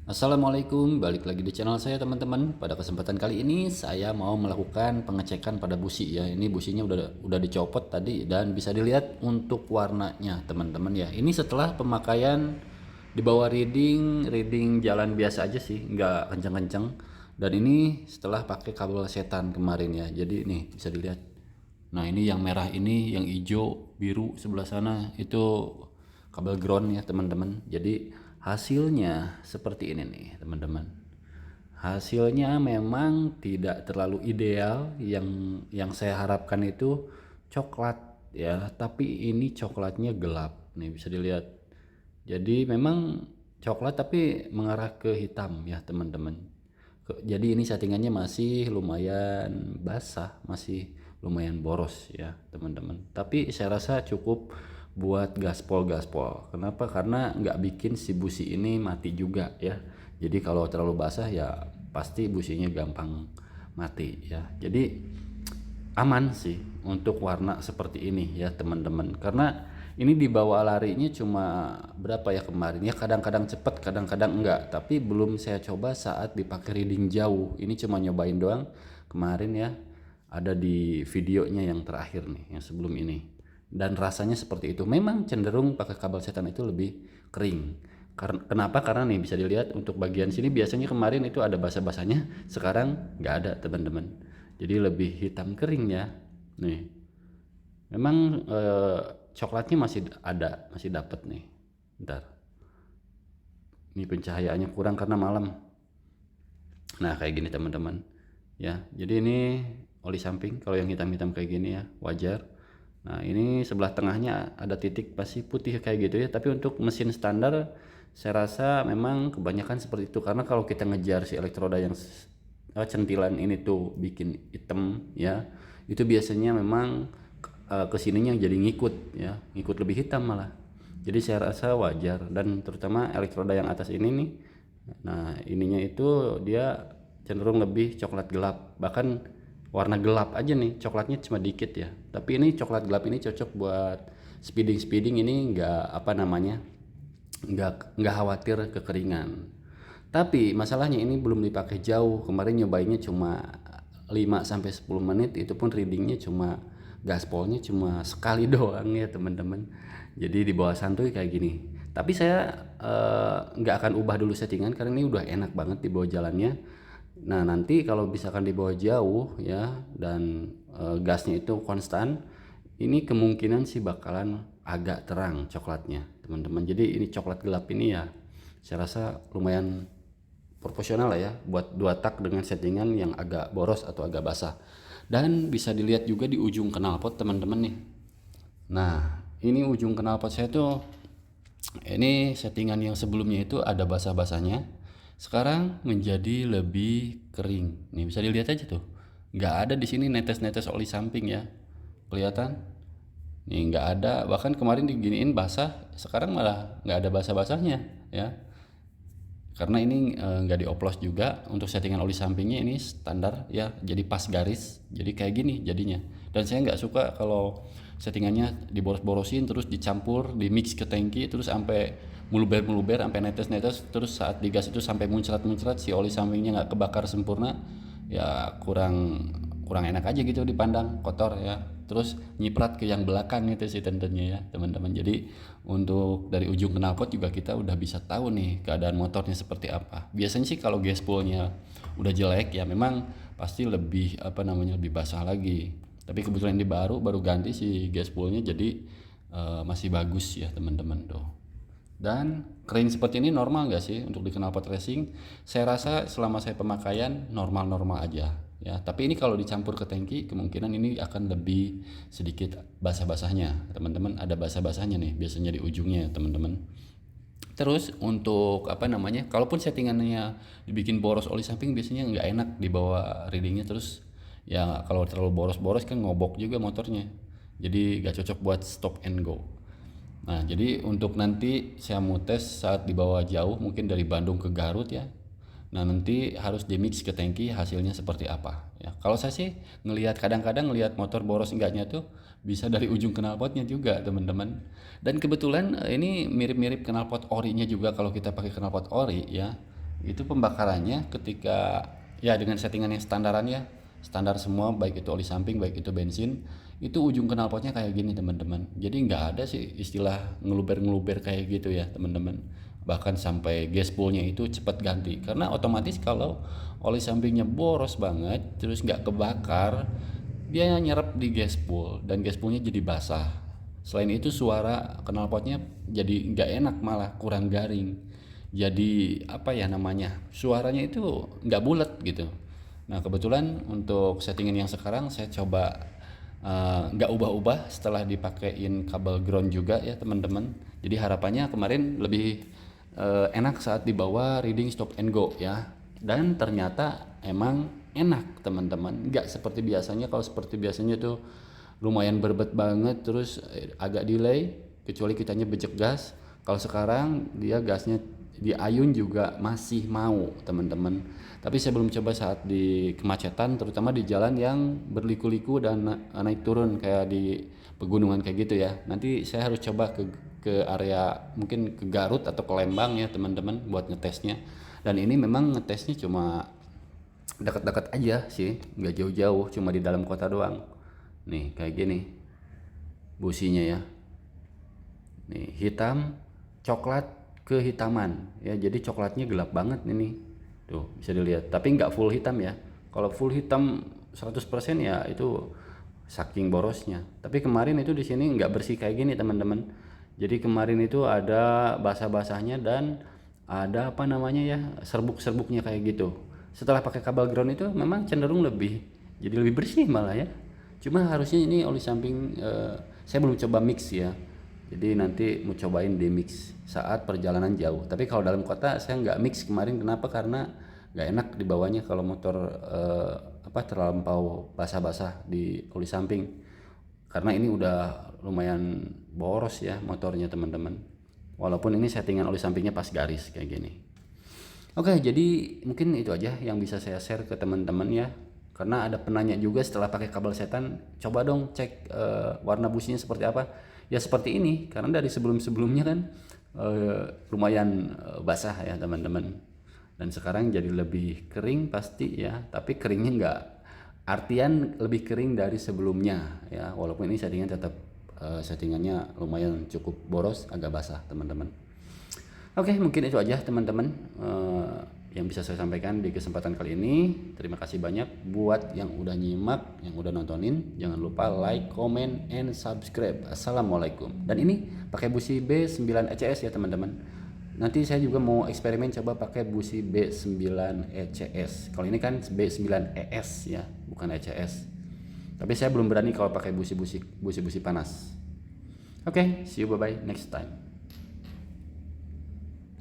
Assalamualaikum, balik lagi di channel saya teman-teman. Pada kesempatan kali ini saya mau melakukan pengecekan pada busi ya. Ini businya udah dicopot tadi dan bisa dilihat untuk warnanya teman-teman ya. Ini setelah pemakaian di bawah reading jalan biasa aja sih, nggak kenceng-kenceng. Dan ini setelah pakai kabel setan kemarin ya. Jadi nih bisa dilihat. Nah ini yang merah ini, yang hijau, biru sebelah sana itu kabel ground ya teman-teman. Jadi hasilnya seperti ini nih teman-teman. Hasilnya memang tidak terlalu ideal. Yang saya harapkan itu coklat ya, tapi ini coklatnya gelap nih bisa dilihat. Jadi memang coklat tapi mengarah ke hitam ya teman-teman. Jadi ini settingannya masih lumayan basah, masih lumayan boros ya teman-teman. Tapi saya rasa cukup buat gaspol. Kenapa? Karena nggak bikin si busi ini mati juga ya. Jadi kalau terlalu basah ya pasti businya gampang mati ya. Jadi aman sih untuk warna seperti ini ya teman-teman, karena ini dibawa larinya cuma berapa ya kemarin ya, kadang-kadang cepet kadang-kadang enggak, tapi belum saya coba saat dipakai reading jauh. Ini cuma nyobain doang kemarin ya, ada di videonya yang terakhir nih yang sebelum ini, dan rasanya seperti itu. Memang cenderung pakai kabel setan itu lebih kering. Kenapa? Karena nih bisa dilihat untuk bagian sini biasanya kemarin itu ada basah-basahnya, sekarang nggak ada teman-teman. Jadi lebih hitam kering ya. Nih, memang coklatnya masih ada, masih dapat nih. Bentar. Ini pencahayaannya kurang karena malam. Nah, kayak gini teman-teman. Ya, jadi ini oli samping. Kalau yang hitam-hitam kayak gini ya, wajar. Nah, ini sebelah tengahnya ada titik pasti putih kayak gitu ya. Tapi untuk mesin standar saya rasa memang kebanyakan seperti itu, karena kalau kita ngejar si elektroda yang centilan ini tuh bikin hitam ya, itu biasanya memang kesininya jadi ngikut ya, ngikut lebih hitam malah. Jadi saya rasa wajar, dan terutama elektroda yang atas ini nih, nah ininya itu dia cenderung lebih coklat gelap, bahkan warna gelap aja nih coklatnya cuma dikit ya, tapi ini coklat gelap ini cocok buat speeding ini, nggak apa namanya, nggak khawatir kekeringan. Tapi masalahnya ini belum dipakai jauh. Kemarin nyobainnya cuma 5 sampai 10 menit, itu pun readingnya cuma gaspolnya cuma sekali doang ya teman-teman. Jadi di bawah santuy kayak gini. Tapi saya nggak akan ubah dulu settingan karena ini udah enak banget di bawah jalannya. Nah nanti kalau misalkan di bawah jauh ya dan gasnya itu konstan, ini kemungkinan sih bakalan agak terang coklatnya teman-teman. Jadi ini coklat gelap ini ya saya rasa lumayan proporsional lah ya buat 2 tak dengan settingan yang agak boros atau agak basah. Dan bisa dilihat juga di ujung knalpot teman-teman nih. Nah ini ujung knalpot saya tuh, ini settingan yang sebelumnya itu ada basah-basahnya, sekarang menjadi lebih kering. Nih bisa dilihat aja tuh, nggak ada di sini netes-netes oli samping ya, kelihatan nih nggak ada. Bahkan kemarin diginiin basah, sekarang malah nggak ada basah-basahnya ya, karena ini nggak dioplos juga. Untuk settingan oli sampingnya ini standar ya, jadi pas garis, jadi kayak gini jadinya. Dan saya nggak suka kalau settingannya diboros-borosin terus dicampur di mix ke tangki terus sampai muluber sampai netes-netes, terus saat digas itu sampai muncrat-muncrat, si oli sampingnya nggak kebakar sempurna ya, kurang kurang enak aja gitu dipandang, kotor ya. Terus nyiprat ke yang belakang itu sih tentunya ya teman-teman. Jadi untuk dari ujung knalpot juga kita udah bisa tahu nih keadaan motornya seperti apa. Biasanya sih kalau gaspolnya udah jelek ya memang pasti lebih apa namanya, lebih basah lagi. Tapi kebetulan ini baru ganti si gaspolnya, jadi masih bagus ya teman-teman tuh. Dan kering seperti ini normal nggak sih untuk di knalpot racing? Saya rasa selama saya pemakaian normal-normal aja ya. Tapi ini kalau dicampur ke tangki kemungkinan ini akan lebih sedikit basah-basahnya. Teman-teman ada basah-basahnya nih biasanya di ujungnya teman-teman. Terus untuk apa namanya, kalaupun settingannya dibikin boros oli samping biasanya nggak enak dibawa readingnya, terus ya kalau terlalu boros-boros kan ngobok juga motornya. Jadi nggak cocok buat stop and go. Nah, jadi untuk nanti saya mau tes saat dibawa jauh, mungkin dari Bandung ke Garut ya. Nah, nanti harus dimix ke tangki hasilnya seperti apa ya. Kalau saya sih ngelihat, kadang-kadang ngelihat motor boros enggaknya tuh bisa dari ujung knalpotnya juga, teman-teman. Dan kebetulan ini mirip-mirip knalpot orinya juga kalau kita pakai knalpot ori ya. itu pembakarannya ketika ya dengan settingan yang standaran ya, standar semua, baik itu oli samping baik itu bensin, itu ujung knalpotnya kayak gini teman-teman. Jadi nggak ada sih istilah ngeluber-ngeluber kayak gitu ya teman-teman. Bahkan sampai gas spoolnya itu cepat ganti, karena otomatis kalau oli sampingnya boros banget terus nggak kebakar, dia nyerap di gas spool dan gas spoolnya jadi basah. Selain itu suara knalpotnya jadi nggak enak, malah kurang garing. Jadi apa ya namanya, suaranya itu nggak bulat gitu. Nah kebetulan untuk settingan yang sekarang saya coba nggak ubah-ubah setelah dipakein kabel ground juga ya teman-teman. Jadi harapannya kemarin lebih enak saat dibawa reading stop and go ya. Dan ternyata emang enak teman-teman, nggak seperti biasanya. Kalau seperti biasanya tuh lumayan berbet banget, terus agak delay kecuali kitanya bejek gas. Kalau sekarang dia gasnya di ayun juga masih mau teman-teman. Tapi saya belum coba saat di kemacetan, terutama di jalan yang berliku-liku dan naik turun kayak di pegunungan kayak gitu ya. Nanti saya harus coba ke area mungkin ke Garut atau ke Lembang ya teman-teman buat ngetesnya. Dan ini memang ngetesnya cuma dekat-dekat aja sih, nggak jauh-jauh, cuma di dalam kota doang. Nih kayak gini businya ya. Nih hitam coklat kehitaman ya, jadi coklatnya gelap banget ini tuh bisa dilihat, tapi nggak full hitam ya. Kalau full hitam 100% ya itu saking borosnya. Tapi kemarin itu di sini nggak bersih kayak gini teman-teman. Jadi kemarin itu ada basah-basahnya dan ada apa namanya ya, serbuk-serbuknya kayak gitu. Setelah pakai kabel ground itu memang cenderung jadi lebih bersih malah ya. Cuma harusnya ini oli samping saya belum coba mix ya. Jadi nanti mau cobain di mix saat perjalanan jauh. Tapi kalau dalam kota saya nggak mix kemarin. Kenapa? Karena nggak enak dibawanya kalau motor terlampau basah-basah di oli samping. Karena ini udah lumayan boros ya motornya teman-teman. Walaupun ini settingan oli sampingnya pas garis kayak gini. Oke, jadi mungkin itu aja yang bisa saya share ke teman-teman ya. Karena ada penanya juga setelah pakai kabel setan, coba dong cek warna businya seperti apa. Ya seperti ini, karena dari sebelum-sebelumnya kan lumayan basah ya teman-teman. Dan sekarang jadi lebih kering pasti ya, tapi keringnya nggak artian lebih kering dari sebelumnya ya. Walaupun ini settingannya lumayan cukup boros, agak basah teman-teman. Oke, mungkin itu aja teman-teman yang bisa saya sampaikan di kesempatan kali ini. Terima kasih banyak buat yang udah nyimak, yang udah nontonin. Jangan lupa like, comment, and subscribe. Assalamualaikum. Dan ini pakai busi B9 ECS ya teman-teman. Nanti saya juga mau eksperimen coba pakai busi B9 ECS. Kalau ini kan B9 ES ya, bukan ECS. Tapi saya belum berani kalau pakai busi-busi panas. Oke, see you, bye-bye next time.